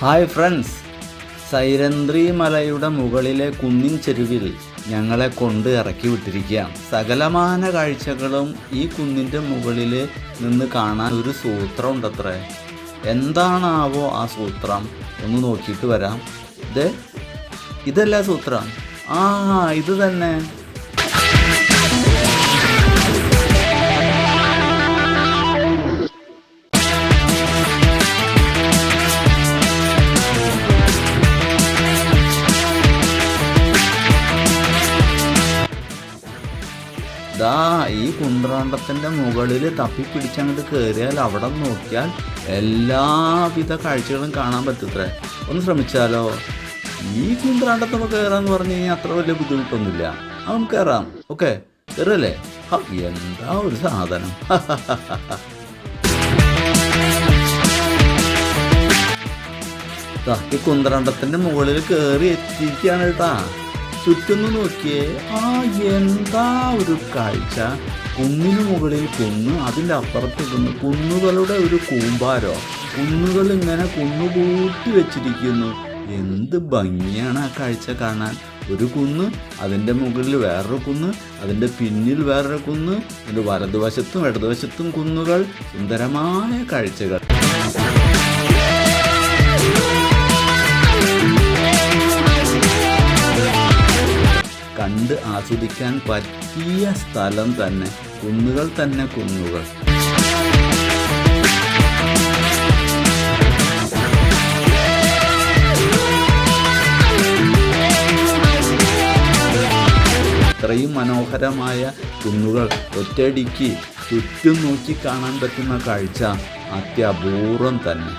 Hi friends, Sairandhri മലയുടെ മുകളിലെ കുന്നിൻ ചെരുവിൽ ഞങ്ങളെ കൊണ്ട് ഇറക്കി വിട്ടിരിക്കുകയാണ്. സകലമാന കാഴ്ചകളും ഈ കുന്നിൻ്റെ മുകളിൽ നിന്ന് കാണാൻ ഒരു സൂത്രം ഉണ്ടത്രേ. എന്താണാവോ ആ സൂത്രം? ഒന്ന് നോക്കിയിട്ട് വരാം. ഇതല്ല സൂത്രം, ഇത് തന്നെ. ഈ കുന്ത്രാണ്ടത്തിൻ്റെ മുകളിൽ തപ്പിപ്പിടിച്ചങ്ങോട്ട് കയറിയാൽ അവിടെ നോക്കിയാൽ എല്ലാവിധ കാഴ്ചകളും കാണാൻ പറ്റത്രേ. ഒന്ന് ശ്രമിച്ചാലോ? ഈ കുന്ത്രാണ്ടത്തുമ്പോൾ കയറാന്ന് പറഞ്ഞു കഴിഞ്ഞാൽ അത്ര വലിയ ബുദ്ധിമുട്ടൊന്നുമില്ല. നമുക്ക് കയറാം. ഓക്കെ, കയറല്ലേ? എന്താ ഒരു സാധനം! ഈ കുന്ത്രാണ്ടത്തിൻ്റെ മുകളിൽ കയറി എത്തിയിരിക്കുകയാണ് കേട്ടാ. ചുറ്റുന്നു നോക്കിയേ, എന്താ ഒരു കാഴ്ച! കുന്നിന് മുകളിൽ കുന്ന്, അതിൻ്റെ അപ്പുറത്തിരുന്ന് കുന്നുകളുടെ ഒരു കൂമ്പാരോ. കുന്നുകൾ ഇങ്ങനെ കുന്നുകൂട്ടി വെച്ചിരിക്കുന്നു. എന്ത് ഭംഗിയാണ് ആ കാഴ്ച കാണാൻ! ഒരു കുന്ന്, അതിൻ്റെ മുകളിൽ വേറൊരു കുന്ന്, അതിൻ്റെ പിന്നിൽ വേറൊരു കുന്ന്, അതിൻ്റെ വലതുവശത്തും ഇടതുവശത്തും കുന്നുകൾ. സുന്ദരമായ കാഴ്ചകൾ. കണ്ട് ആസ്വദിക്കാൻ പറ്റിയ സ്ഥലം തന്നെ. കുന്നുകൾ തന്നെ കുന്നുകൾ. ഇത്രയും മനോഹരമായ കുന്നുകൾ ഒറ്റയടിക്ക് ചുറ്റും നോക്കി കാണാൻ പറ്റുന്ന കാഴ്ച അത്യപൂർവം തന്നെ.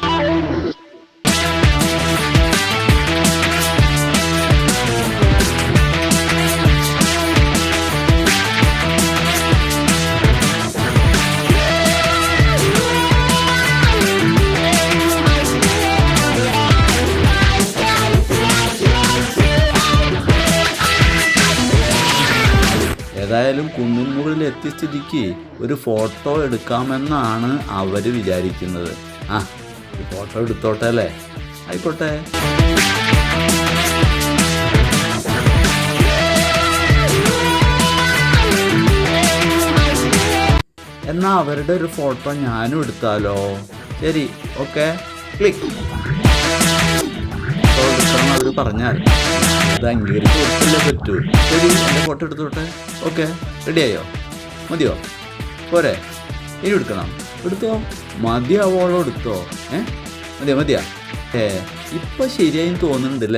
ഏതായാലും കുന്നിൻ മുകളിൽ എത്തിയ സ്ഥിതിക്ക് ഒരു ഫോട്ടോ എടുക്കാമെന്നാണ് അവർ വിചാരിക്കുന്നത്. ഒരു ഫോട്ടോ എടുത്തോട്ടെ അല്ലേ? ആയിക്കോട്ടെ. എന്നാ അവരുടെ ഒരു ഫോട്ടോ ഞാനും എടുത്താലോ? ശരി, ഓക്കെ, ക്ലിക്ക്. ഫോട്ടോ എടുക്കണം അവർ പറഞ്ഞാൽ അത് അംഗീകരിച്ച് കൊടുത്തല്ലേ പറ്റൂ. ശരി, എൻ്റെ ഫോട്ടോ എടുത്തോട്ടെ. ഓക്കെ, റെഡിയായോ? മതിയോ? പോരെ? ഇനി എടുക്കണം? എടുത്തോ. മതിയാവോളോ എടുത്തോ. മതിയാ? ഇപ്പം ശരിയായി തോന്നുന്നുണ്ട് അല്ലേ?